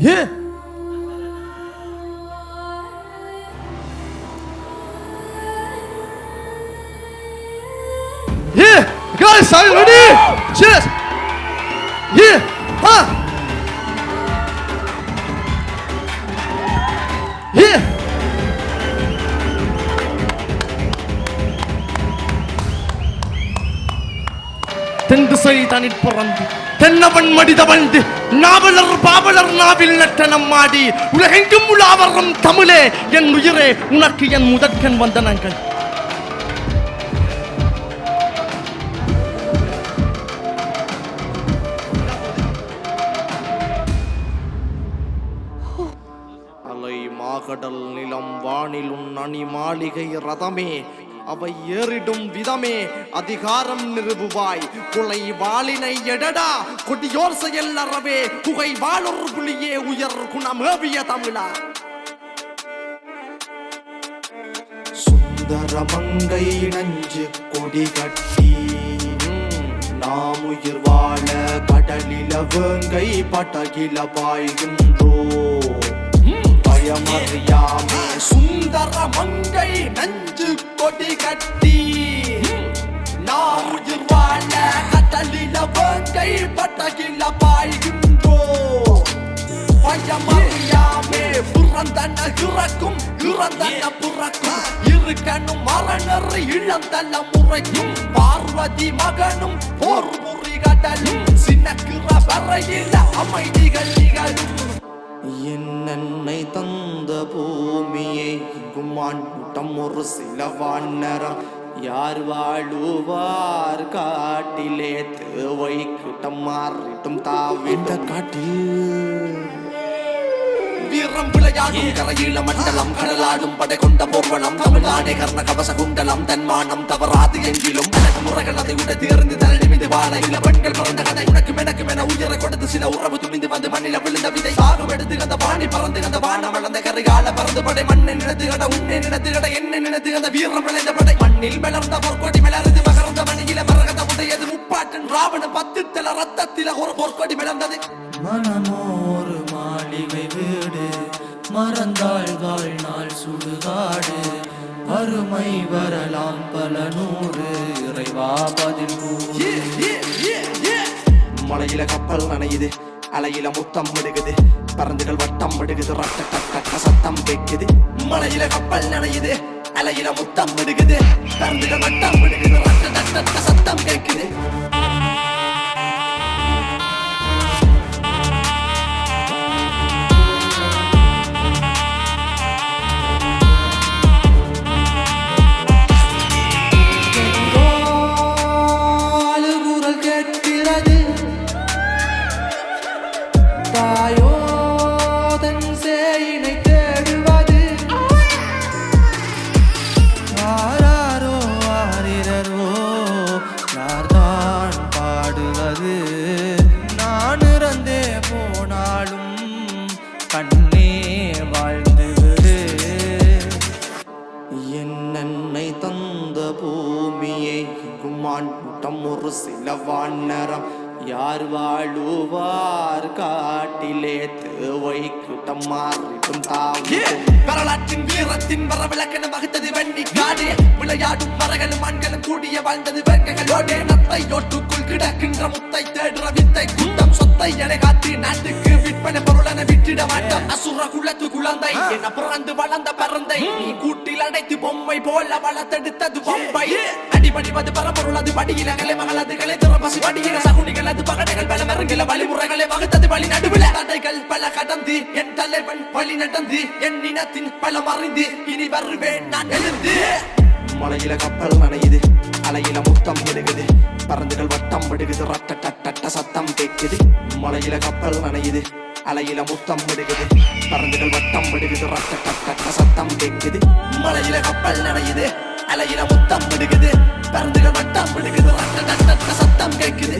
Yeah. Yeah. Guys, are you ready? Cheers. Yeah. Huh. Yeah. தென்திசை தனிற் பறந்து தென்னவன் மடிதவழ்ந்து நாவலர் பாவலர் நாவில் நட்டனம் மாடி உலகெங்கும் உலாவரும் தமிழே என் உயிரே உனக்கு என் முதற்கண் வந்தனங்கள். அலை மாகடல் நிலம் வானிலும் அணி மாளிகை ரதமே அவை ஏறிடும் விதமே அதிகாரம் நிறுவுவாய் குலை வாளினை எடடா கொடியோர் செயல் அறவே புகை வாளொரு புலியே உயர் குணமேவிய தமிழா. சுந்தர மங்கை நஞ்சு கொடி கட்டி நாம் உயிர் வாழ கடலில வேங்கை பட்டகில பாய்கின்றோ பயமறியாமே. சுந்தர மங்கை நஞ்சு கொடி கட்டி நாம் உயிர் வாழ கடலில வேங்கை பட்டகில பாய்கின்றோ பயமறியாமே. புறந்தன இறக்கும் இறந்தன புறக்கும் இருக்கணும் மரணர் இளந்தல முறைக்கும் பார்வதி மகனும் போர் முறி கடலும் சின்னக்கிற வரையில் அமைதிகள் நிகழும். என்னை தந்த பூமியை குமான் ஒரு சில வானரம் யார் வாழுவார் காட்டிலே தேவை கிட்டம் மாறிட்டும் தாவிட்ட காட்டில் வீரம் விளையாடும் கரையில மண்டலம் கடலாடும் படை கொண்ட போர்வனம் தமிழ்நாடே கர்ண கவச குண்டலம் தன்மானம் தவறாது எங்கிலும் அழகு முறைகள் அதை விட தேர்ந்து தரணி மீது வாழ இள பெண்கள் பிறந்த கதை உனக்கும் எனக்கும் என உயிரை கொடுத்து சில உறவு துணிந்து வந்து மண்ணில விழுந்த விதை சாகம் எடுத்து அந்த வாணி பறந்து அந்த வானம் வளர்ந்த கரைகால பறந்து படை மண்ணை நினைத்து கட உன்னை நினைத்து கட என்ன நினைத்து அந்த வீரம் விளைந்த படை மண்ணில் மலர்ந்த பொற்கொடி மலர்ந்து மகர்ந்த மணியில மரகத உடையது முப்பாட்டன் ராவண பத்துத்தல ரத்தத்தில ஒரு பொற்கொடி விளந்தது. மனமோரு மாளிகை வீடு மறந்தாள் வாழ்நாள் சுடுகாடு அருமை வரலாம் பல நூறு இறைவா பதில். மலையில கப்பல் நனையுது அலையில முத்தம் விடுகுது பறந்துகள் வட்டம் விடுகுது ரட்ட கட்ட சத்தம் கேட்குது. மலையில கப்பல் நனையுது அலையில முத்தம் விடுகுது பறந்துகள் வட்டம் விடுகுது ரட்ட கட்ட சத்தம் கேட்குது. தாயோதன் சேயினை தேடுவது ஆராரோ ஆரிரரோ யார்தான் பாடுவது நான் இறந்தே போனாலும் கண்ணே வாழ்ந்து விடு. என்னை தந்த பூமியை குமான் ஒரு சில வானரம் யார் வாழுவார் காட்டிலே தேவை கிட்டம் மாறிட்டும் தாவிட்டும். வரலாற்றின் வீரத்தின் வரவிளக்கென வகுத்தது வெண்ணி காடு விளையாடும் மரங்களும் மண்களும் கூடிய வாழ்ந்தது வேங்கைகளோடு நத்தை ஒட்டுக்குள் கிடக்கின்ற முத்தை தேடுற வித்தை குண்டம் சொத்தை என காத்து நாட்டுக்கு விற்பனை பொருளென விட்டிட மாட்டோம். அசுர குலத்து குழந்தை என பிறந்து வளர்ந்த பறந்தை நீ கூட்டில் அடைத்து பொம்மை போல வளர்த்தெடுத்தது பொம்பை அடிபடிவது பரம்பொருள் அது படியில கலை மகளது கலை திறப்பசி படியில சகுனிகள் அது பகடைகள் பல மரங்கள வழிமுறைகளை வகுத்தது வழி நடுவில் தடைகள் பல கடந்து என் தலைவன் வழி நடந்து என் இனத்தின் பல மறைந்து இனி வருவேன் நான் எழுந்து. மலையில கப்பல் நனையுது அலையில முத்தம் விடுகுது பறந்துகள் வட்டம் விடுகுது ரட்ட கட்ட சத்தம் கேட்குது. மலையில கப்பல் நனையுது அலையில முத்தம் விடுகுது பறந்துகள் வட்டம் விடுகுது ரட்ட கட்ட சத்தம் கேட்குது. மலையில கப்பல் நனையுது அலையில முத்தம் விடுகுது பறந்துகள் வட்டம் விடுகுது ரட்ட கட்ட சத்தம் கேட்குது.